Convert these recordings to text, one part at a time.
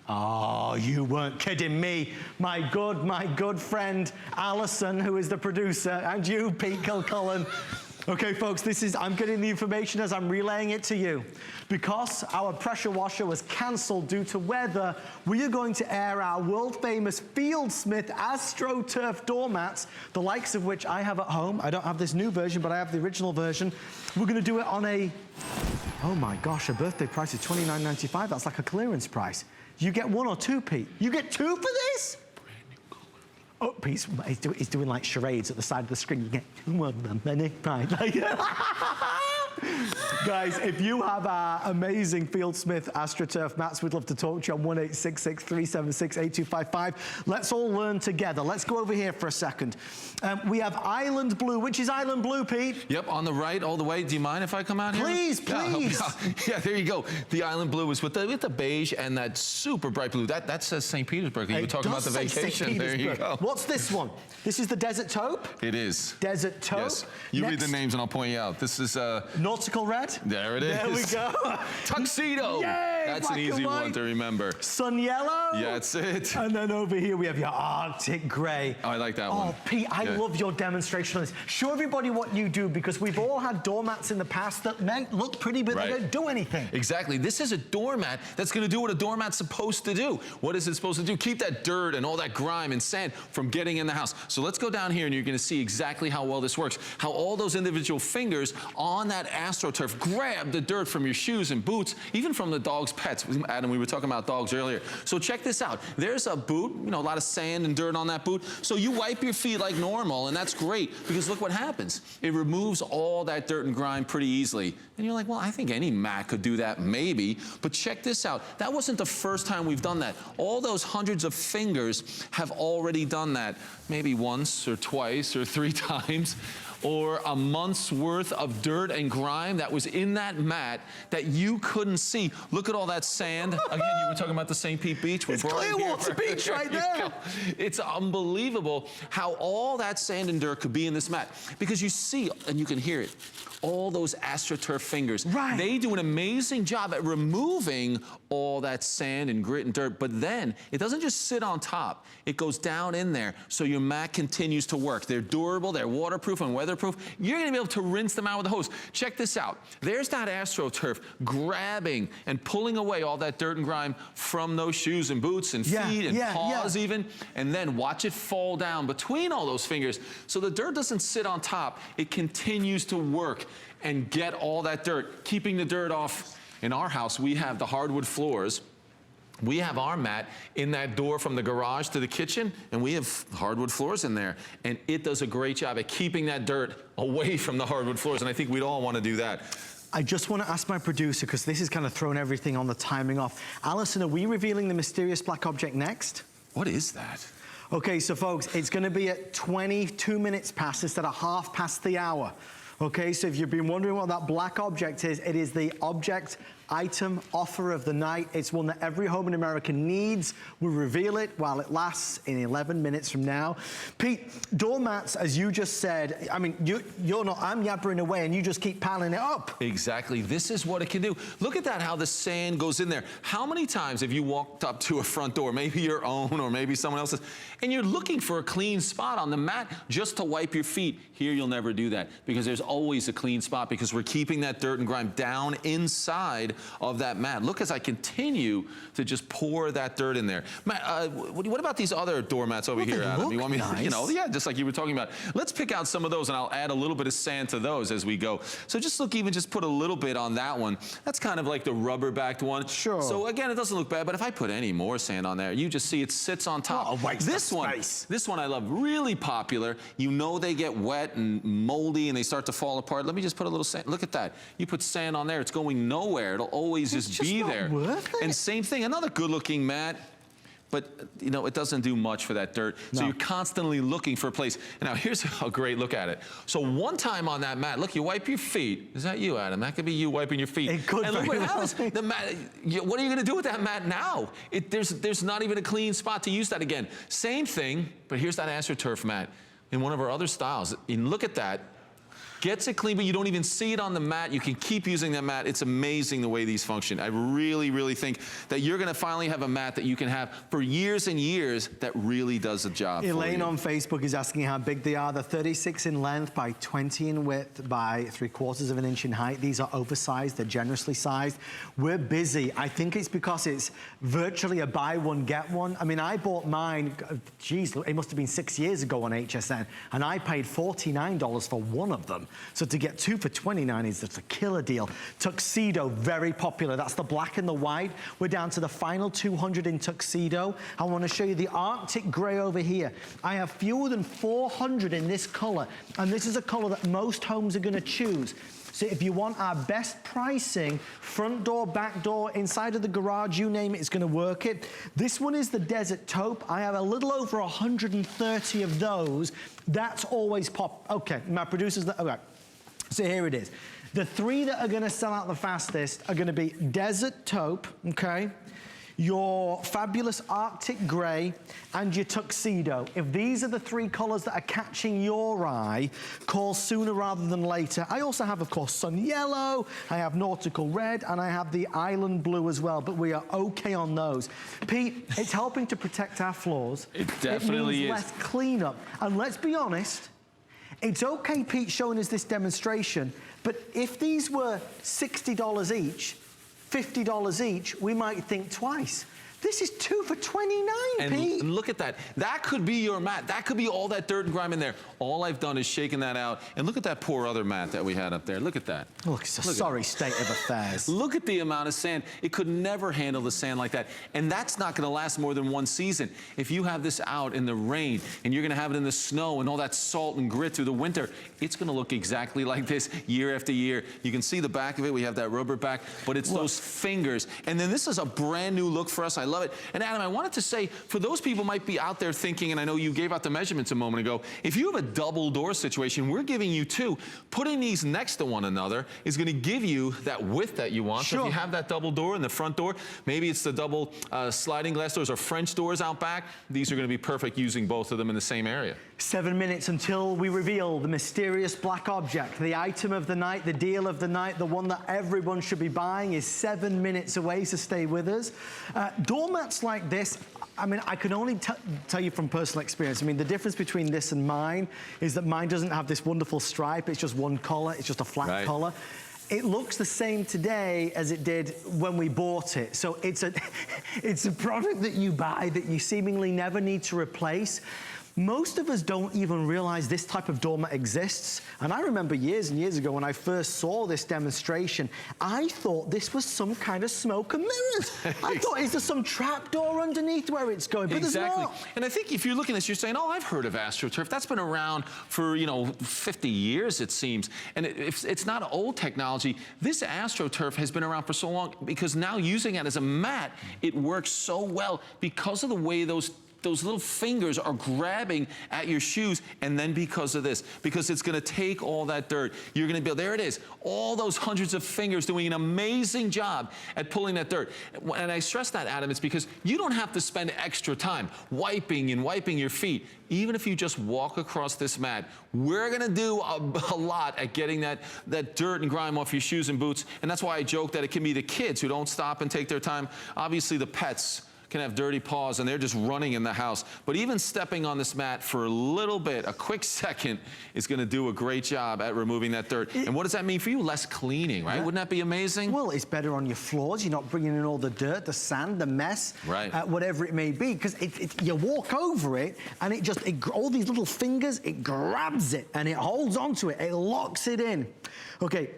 Oh, you weren't kidding me. My good friend, Alison, who is the producer, and you, Pete Kilcullen. Okay, folks, I'm getting the information as I'm relaying it to you. Because our pressure washer was canceled due to weather, we are going to air our world-famous FieldSmith AstroTurf doormats, the likes of which I have at home. I don't have this new version, but I have the original version. We're gonna do it on oh my gosh, a birthday price is $29.95. That's like a clearance price. You get one or two, Pete. You get two for this? Oh, Pete's he's doing like charades at the side of the screen. You get two of them, many pride. Guys, if you have our amazing FieldSmith AstroTurf mats, we'd love to talk to you on 1-866-376-8255. Let's all learn together. Let's go over here for a second. We have Island Blue. Which is Island Blue, Pete? Yep, on the right all the way. Do you mind if I come out here? Please, please. Yeah, there you go. The Island Blue is with the beige and that super bright blue. That says St. Petersburg. You were talking about the vacation. There you go. What's this one? This is the Desert Taupe? It is. Desert Taupe. Yes. You read the names and I'll point you out. This is Nautical Red. There it is. There we go. Tuxedo. Yay, that's an easy one to remember. Sun Yellow. Yeah, that's it. And then over here we have your Arctic Grey. Oh, I like that one. Oh, Pete, I love your demonstration on this. Show everybody what you do, because we've all had doormats in the past that look pretty, but they don't do anything. Exactly. This is a doormat that's going to do what a doormat's supposed to do. What is it supposed to do? Keep that dirt and all that grime and sand from getting in the house. So let's go down here and you're going to see exactly how well this works. How all those individual fingers on that AstroTurf grab the dirt from your shoes and boots, even from the dog's pets. Adam, we were talking about dogs earlier. So check this out. There's a boot, you know, a lot of sand and dirt on that boot. So you wipe your feet like normal, and that's great, because look what happens. It removes all that dirt and grime pretty easily. And you're like, well, I think any mat could do that, maybe. But check this out. That wasn't the first time we've done that. All those hundreds of fingers have already done that, maybe once or twice or 3 times. Or a month's worth of dirt and grime that was in that mat that you couldn't see. Look at all that sand. Again, you were talking about the St. Pete Beach. It's Clearwater Beach right there. It's unbelievable how all that sand and dirt could be in this mat. Because you see, and you can hear it, all those AstroTurf fingers. Right. They do an amazing job at removing all that sand and grit and dirt, but then it doesn't just sit on top. It goes down in there, so your mat continues to work. They're durable, they're waterproof and weatherproof. You're gonna be able to rinse them out with a hose. Check this out. There's that AstroTurf grabbing and pulling away all that dirt and grime from those shoes and boots and feet and paws even, and then watch it fall down between all those fingers. So the dirt doesn't sit on top. It continues to work and get all that dirt, keeping the dirt off. In our house, we have the hardwood floors. We have our mat in that door from the garage to the kitchen, and we have hardwood floors in there. And it does a great job at keeping that dirt away from the hardwood floors, and I think we'd all want to do that. I just want to ask my producer, because this has kind of thrown everything on the timing off. Alison, are we revealing the mysterious black object next? What is that? Okay, so folks, it's going to be at 22 minutes past instead of half past the hour. Okay, so if you've been wondering what that black object is, it is the object item offer of the night. It's one that every home in America needs. We'll reveal it while it lasts in 11 minutes from now. Pete, doormats, as you just said, I mean, you're not, I'm yabbering away and you just keep piling it up. Exactly, this is what it can do. Look at that, how the sand goes in there. How many times have you walked up to a front door, maybe your own or maybe someone else's, and you're looking for a clean spot on the mat just to wipe your feet? Here you'll never do that, because there's always a clean spot, because we're keeping that dirt and grime down inside of that mat. Look as I continue to just pour that dirt in there. Matt, what about these other doormats over here, Adam? You want me to, you know, just like you were talking about. Let's pick out some of those, and I'll add a little bit of sand to those as we go. So just look, even just put a little bit on that one. That's kind of like the rubber-backed one. Sure. So again, it doesn't look bad, but if I put any more sand on there, you just see it sits on top. Oh, waste this one I love, really popular. You know they get wet and moldy and they start to fall apart. Let me just put a little sand. Look at that. You put sand on there, it's going nowhere. It'll always just be there. Worth it. And same thing, another good-looking mat, but you know, it doesn't do much for that dirt. No. So you're constantly looking for a place. And now here's a great look at it. So one time on that mat, look, you wipe your feet. Is that you, Adam? That could be you wiping your feet. It could and look what happens. The mat, what are you gonna do with that mat now? There's not even a clean spot to use that again. Same thing, but here's that AstroTurf mat in one of our other styles. And look at that. gets it clean, but you don't even see it on the mat. You can keep using that mat. It's amazing the way these function. I really, really think that you're going to finally have a mat that you can have for years and years that really does the job. Elaine on Facebook is asking how big they are. They're 36 in length by 20 in width by 3/4 of an inch in height. These are oversized. They're generously sized. We're busy. I think it's because it's virtually a buy one, get one. I mean, I bought mine, geez, it must have been 6 years ago on HSN, and I paid $49 for one of them. So to get two for $29 is just a killer deal. Tuxedo, very popular. That's the black and the white. We're down to the final 200 in tuxedo. I want to show you the Arctic gray over here. I have fewer than 400 in this color, and this is a color that most homes are going to choose. So if you want our best pricing, front door, back door, inside of the garage, you name it, it's gonna work it. This one is the Desert Taupe. I have a little over 130 of those. That's always pop. Okay, my producers, okay. So here it is. The three that are gonna sell out the fastest are gonna be Desert Taupe, okay? Your fabulous Arctic Gray, and your Tuxedo. If these are the three colors that are catching your eye, call sooner rather than later. I also have, of course, Sun Yellow, I have Nautical Red, and I have the Island Blue as well, but we are okay on those. Pete, it's helping to protect our floors. It definitely means is. less cleanup. And let's be honest, it's okay, Pete, showing us this demonstration, but if these were $60 each, $50 each, we might think twice. This is 2 for $29, Pete. And look at that. That could be your mat. That could be all that dirt and grime in there. All I've done is shaken that out. And look at that poor other mat that we had up there. Look at that. Look, it's a sorry state of affairs. Look at the amount of sand. It could never handle the sand like that. And that's not going to last more than one season. If you have this out in the rain and you're going to have it in the snow and all that salt and grit through the winter, it's going to look exactly like this year after year. You can see the back of it. We have that rubber back, but it's those fingers. And then this is a brand new look for us. I love it. And Adam, I wanted to say, for those people who might be out there thinking, and I know you gave out the measurements a moment ago, if you have a double door situation, we're giving you two. Putting these next to one another is going to give you that width that you want. Sure. So if you have that double door in the front door, maybe it's the double sliding glass doors or French doors out back, these are going to be perfect using both of them in the same area. 7 minutes until we reveal the mysterious black object, the item of the night, the deal of the night, the one that everyone should be buying is 7 minutes away, so stay with us. Doormats like this, I mean, I can only tell you from personal experience. I mean, the difference between this and mine is that mine doesn't have this wonderful stripe. It's just one color. It's just a flat color. It looks the same today as it did when we bought it. So it's a product that you buy that you seemingly never need to replace. Most of us don't even realize this type of doormat exists. And I remember years and years ago when I first saw this demonstration, I thought this was some kind of smoke and mirrors. I thought, is there some trap door underneath where it's going? But there's not. And I think if you're looking at this, you're saying, oh, I've heard of AstroTurf. That's been around for, 50 years, it seems. And it's not old technology. This AstroTurf has been around for so long because now using it as a mat, it works so well because of the way those little fingers are grabbing at your shoes, and then because of this, because it's going to take all that dirt, you're going to be, there it is, all those hundreds of fingers doing an amazing job at pulling that dirt. And I stress that, Adam, it's because you don't have to spend extra time wiping your feet. Even if you just walk across this mat, we're going to do a lot at getting that dirt and grime off your shoes and boots. And that's why I joke that it can be the kids who don't stop and take their time. Obviously, the pets can have dirty paws and they're just running in the house. But even stepping on this mat for a little bit, a quick second, is going to do a great job at removing that dirt. And what does that mean for you? Less cleaning, right? Wouldn't that be amazing? Well, it's better on your floors. You're not bringing in all the dirt, the sand, the mess, whatever it may be, because you walk over it and all these little fingers, it grabs it and it holds onto it. It locks it in. Okay.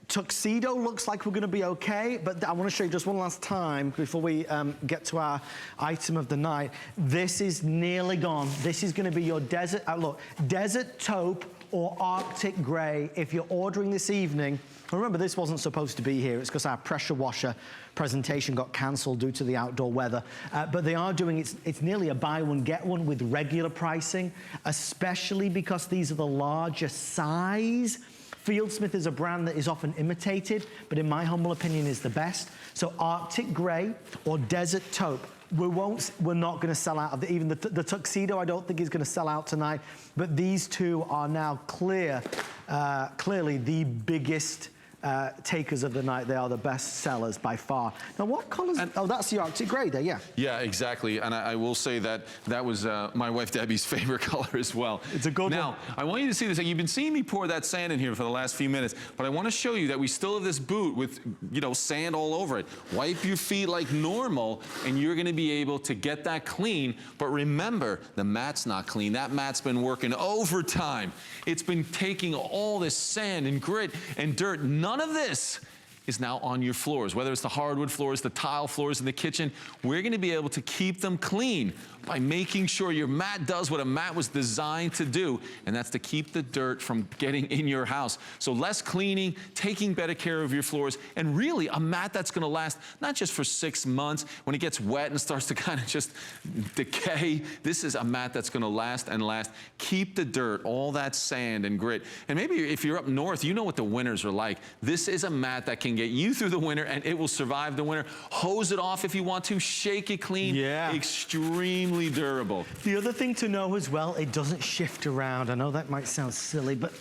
Tuxedo looks like we're going to be okay, but I want to show you just one last time before we get to our item of the night. This is nearly gone. This is going to be your desert, look, Desert Taupe or Arctic Gray. If you're ordering this evening, remember this wasn't supposed to be here. It's because our pressure washer presentation got cancelled due to the outdoor weather. But they are doing, it's nearly a buy one, get one with regular pricing, especially because these are the larger size. FieldSmith is a brand that is often imitated, but in my humble opinion is the best. So Arctic Grey or Desert Taupe, we're not going to sell out of even the tuxedo. I don't think is going to sell out tonight, but these two are now clearly the biggest takers of the night. They are the best sellers by far. Now, what colors? Oh, that's the Arctic Grey there, yeah. Yeah, exactly. And I will say that that was my wife Debbie's favorite color as well. It's a good one. Now, I want you to see this. You've been seeing me pour that sand in here for the last few minutes, but I want to show you that we still have this boot with, you know, sand all over it. Wipe your feet like normal, and you're going to be able to get that clean. But remember, the mat's not clean. That mat's been working overtime. It's been taking all this sand and grit and dirt. None of this is now on your floors, whether it's the hardwood floors, the tile floors in the kitchen. We're going to be able to keep them clean by making sure your mat does what a mat was designed to do, and that's to keep the dirt from getting in your house. So less cleaning, taking better care of your floors, and really a mat that's going to last not just for 6 months when it gets wet and starts to kind of just decay. This is a mat that's going to last and last. Keep the dirt, all that sand and grit. And maybe if you're up north, you know what the winters are like. This is a mat that can get you through the winter, and it will survive the winter. Hose it off if you want to, shake it clean. Yeah. Extremely durable. The other thing to know as well, it doesn't shift around. I know that might sound silly, but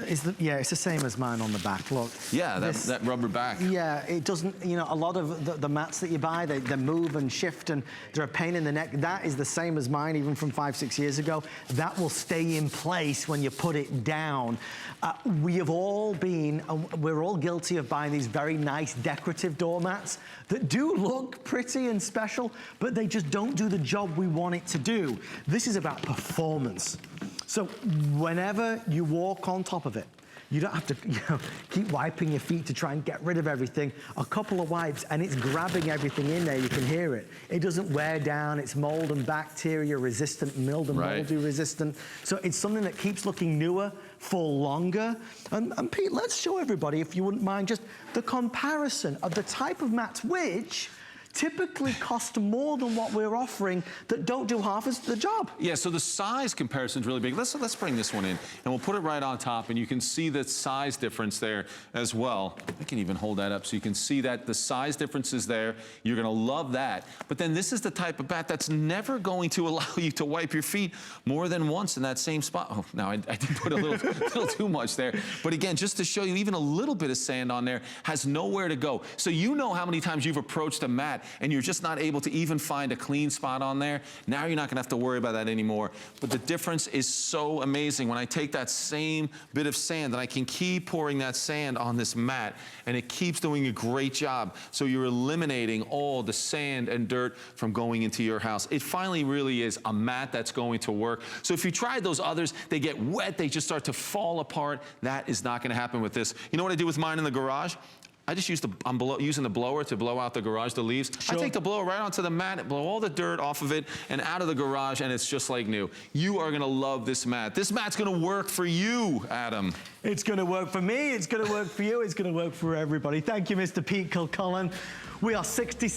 it's the same as mine on the back. Look. Yeah, that rubber back. Yeah, it doesn't, you know, a lot of the mats that you buy, they move and shift and they're a pain in the neck. That is the same as mine, even from 5-6 years ago. That will stay in place when you put it down. We have all been, we're all guilty of buying these very nice decorative doormats that do look pretty and special, but they just don't do the job we want it to do. This is about performance. So whenever you walk on top of it, you don't have to, you know, keep wiping your feet to try and get rid of everything. A couple of wipes and it's grabbing everything in there. You can hear it. It doesn't wear down. It's mold and bacteria resistant, mild and mildew resistant. So it's something that keeps looking newer for longer. And Pete, let's show everybody, if you wouldn't mind, just the comparison of the type of mats which typically cost more than what we're offering that don't do half as the job. Yeah, so the size comparison is really big. Let's bring this one in, and we'll put it right on top, and you can see the size difference there as well. I can even hold that up so you can see that the size difference is there. You're gonna love that. But then this is the type of mat that's never going to allow you to wipe your feet more than once in that same spot. Oh, now I did put a little too much there. But again, just to show you, even a little bit of sand on there has nowhere to go. So you know how many times you've approached a mat and you're just not able to even find a clean spot on there. Now you're not gonna have to worry about that anymore. But the difference is so amazing. When I take that same bit of sand and I can keep pouring that sand on this mat, and it keeps doing a great job. So you're eliminating all the sand and dirt from going into your house. It finally really is a mat that's going to work. So if you tried those others, they get wet, they just start to fall apart. That is not gonna happen with this. You know what I do with mine in the garage? I just use I'm using the blower to blow out the garage, the leaves. Sure. I take the blower right onto the mat, blow all the dirt off of it and out of the garage, and it's just like new. You are gonna love this mat. This mat's gonna work for you, Adam. It's gonna work for me, it's gonna work for you, it's gonna work for everybody. Thank you, Mr. Pete Kilcullen. We are 60